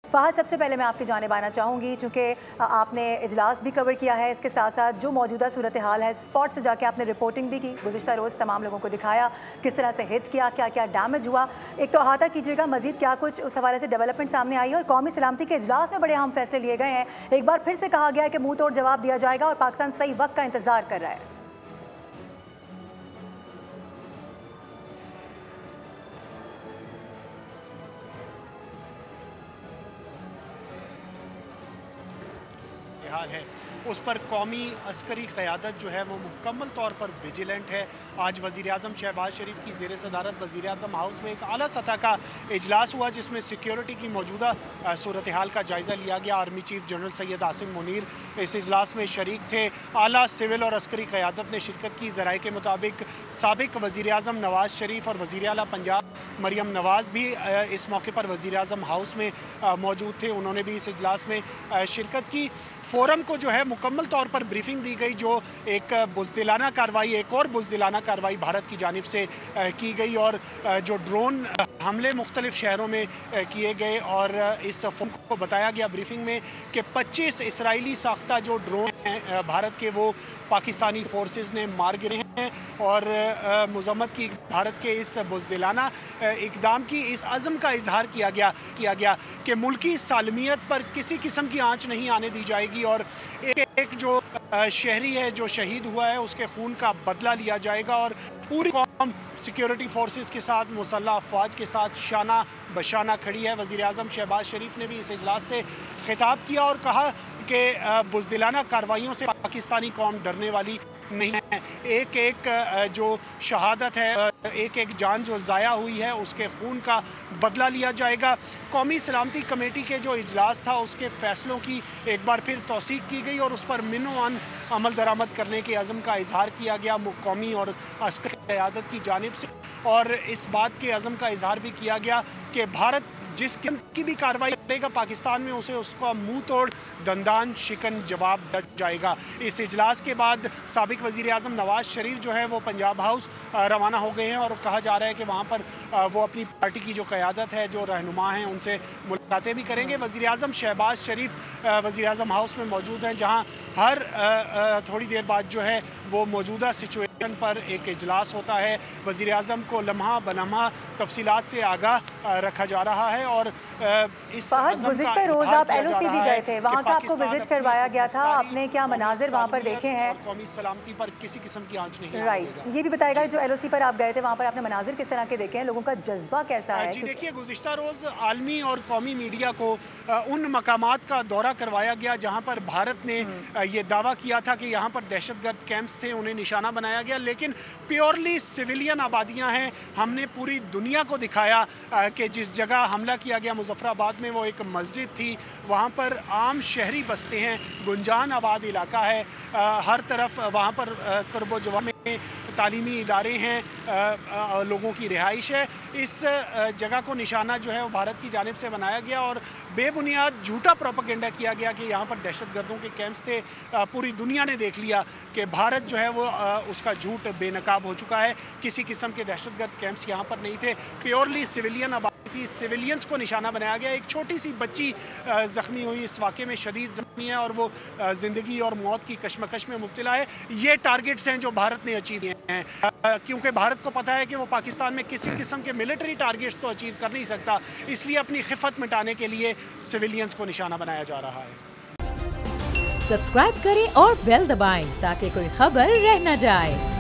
फहद, सबसे पहले मैं आपकी जानिब आना चाहूँगी, चूँकि आपने इजलास भी कवर किया है, इसके साथ साथ जो मौजूदा सूरत हाल है स्पॉट से जाके आपने रिपोर्टिंग भी की, गुज़िश्ता रोज़ तमाम लोगों को दिखाया किस तरह से हिट किया, क्या क्या डैमेज हुआ। एक तो अहाता कीजिएगा मज़ीद क्या कुछ उस हवाले से डेवलपमेंट सामने आई है, और कौमी सलामती के इजलास में बड़े अहम फैसले लिए गए हैं। एक बार फिर से कहा गया है कि मुँह तोड़ जवाब दिया जाएगा और पाकिस्तान सही वक्त का इंतज़ार कर रहा है। हाल है उस पर कौमी अस्करी क़यादत जो है वो मुकम्मल तौर पर विजिलेंट है। आज वज़ीर-ए-आज़म शहबाज शरीफ की ज़ेर सदारत वज़ीर-ए-आज़म हाउस में एक आला सतह का इजलास हुआ, जिसमें सिक्योरिटी की मौजूदा सूरत हाल का जायज़ा लिया गया। Army chief general Syed Asim Munir इस इजलास में शरीक थे। आला सिविल और अस्करी क़यादत ने शिरकत की। ज़राए के मुताबिक साबिक वज़ीर-ए-आज़म नवाज़ शरीफ और वज़ीर आला पंजाब मरियम नवाज़ भी इस मौके पर वज़ीर-ए-आज़म हाउस में मौजूद थे। उन्होंने भी इस इजलास में शिरकत की। फ़ोरम को जो है मुकम्मल तौर पर ब्रीफिंग दी गई, जो एक बुज़दिलाना कार्रवाई, एक और बुज़दिलाना कार्रवाई भारत की जानिब से की गई, और जो ड्रोन हमले मुख्तलिफ शहरों में किए गए, और इस फ़ोरम को बताया गया ब्रीफिंग में कि 25 इसराइली साख्ता जो ड्रोन हैं भारत के, वो पाकिस्तानी फोर्सेस ने मार गिरे हैं, और मज़म्मत की भारत के इस बुज़दिलाना इक़दाम की इस अज़म का इजहार किया गया कि मुल्की सालमियत पर किसी किस्म की आँच नहीं आने दी जाएगी, और एक जो शहरी है जो शहीद हुआ है उसके खून का बदला लिया जाएगा, और पूरी कौम सिक्योरिटी फोर्सेस के साथ, मुसल्लह अफवाज के साथ शाना बशाना खड़ी है। वज़ीर-ए-आज़म शहबाज शरीफ ने भी इस इजलास से खिताब किया और कहा कि बुज़दिलाना कार्रवाइयों से पाकिस्तानी कौम डरने वाली नहीं है। एक एक जो शहादत है, एक एक जान जो ज़ाया हुई है, उसके खून का बदला लिया जाएगा। कौमी सलामती कमेटी के जो इजलास था उसके फ़ैसलों की एक बार फिर तौसीक की गई, और उस पर मिनोअन अमल दरामद करने के अज़म का इजहार किया गया कौमी और अस्करी क़यादत की जानिब से, और इस बात के अज़म का इजहार भी किया गया कि भारत जिस की भी कार्रवाई करेगा पाकिस्तान में, उसे उसका मुंह तोड़ दंदान शिकन जवाब दिया जाएगा। इस इजलास के बाद साबिक वज़ीर-ए-आज़म नवाज़ शरीफ जो है वो पंजाब हाउस रवाना हो गए हैं, और कहा जा रहा है कि वहाँ पर वो अपनी पार्टी की जो क़यादत है, जो रहनुमा हैं, उनसे मुलाकातें भी करेंगे। वज़ीर-ए-आज़म शहबाज शरीफ वज़ीर-ए-आज़म हाउस में मौजूद हैं, जहाँ हर थोड़ी देर बाद जो है वो मौजूदा सिचुएशन पर एक इजलास होता है। वज़ीर-ए-आज़म को लम्हा बलम्हा तफसीलात से आगाह रखा जा रहा है, और इस गुज़िश्ता रोज़ आप LOC भी गए थे, वहाँ का आपको विजिट करवाया गया था, आपने क्या मनाजिर वहाँ पर देखे हैं? कौमी सलामती पर किसी किस्म की आंच नहीं। राइट, ये भी बताएगा जो LOC पर आप गए थे, वहाँ पर आपने मनाजिर किस तरह के देखे हैं, लोगों का जज्बा कैसा है? जी देखिए, गुज़िश्ता रोज़ आलमी और कौमी मीडिया को उन मकामात का दौरा करवाया गया जहाँ पर भारत ने ये दावा किया था कि यहाँ पर दहशतगर्द कैंप्स थे, उन्हें निशाना बनाया गया, लेकिन प्योरली सिविलियन आबादियाँ हैं। हमने पूरी दुनिया को दिखाया कि जिस जगह हमला किया गया मुज़फ़्फ़राबाद में, वो एक मस्जिद थी, वहाँ पर आम शहरी बसते हैं, गुंजान आबाद इलाका है, हर तरफ वहाँ पर क़ुर्ब जवा में तालीमी इदारे हैं, लोगों की रिहाइश है। इस जगह को निशाना जो है वो भारत की जानिब से बनाया गया, और बेबुनियाद झूठा प्रोपेगेंडा किया गया कि यहाँ पर दहशतगर्दों के कैंप्स थे। पूरी दुनिया ने देख लिया कि भारत जो है वो उसका झूठ बेनकाब हो चुका है। किसी किस्म के दहशतगर्द कैंप्स यहाँ पर नहीं थे, प्योरली सिविलियन आबादी थी, सिविलियंस को निशाना बनाया गया। एक छोटी सी बच्ची ज़ख्मी हुई, इस वाक़े में शदीद ज़ख्मी है, और वो ज़िंदगी और मौत की कशमकश में मुब्तला है। ये टारगेट्स हैं जो भारत ने अचीव किए हैं, क्योंकि भारत को पता है कि वो पाकिस्तान में किसी किस्म के मिलिट्री टारगेट्स तो अचीव कर नहीं सकता, इसलिए अपनी खिफत मिटाने के लिए सिविलियंस को निशाना बनाया जा रहा है। सब्सक्राइब करें और बेल दबाएं ताकि कोई खबर रह न जाए।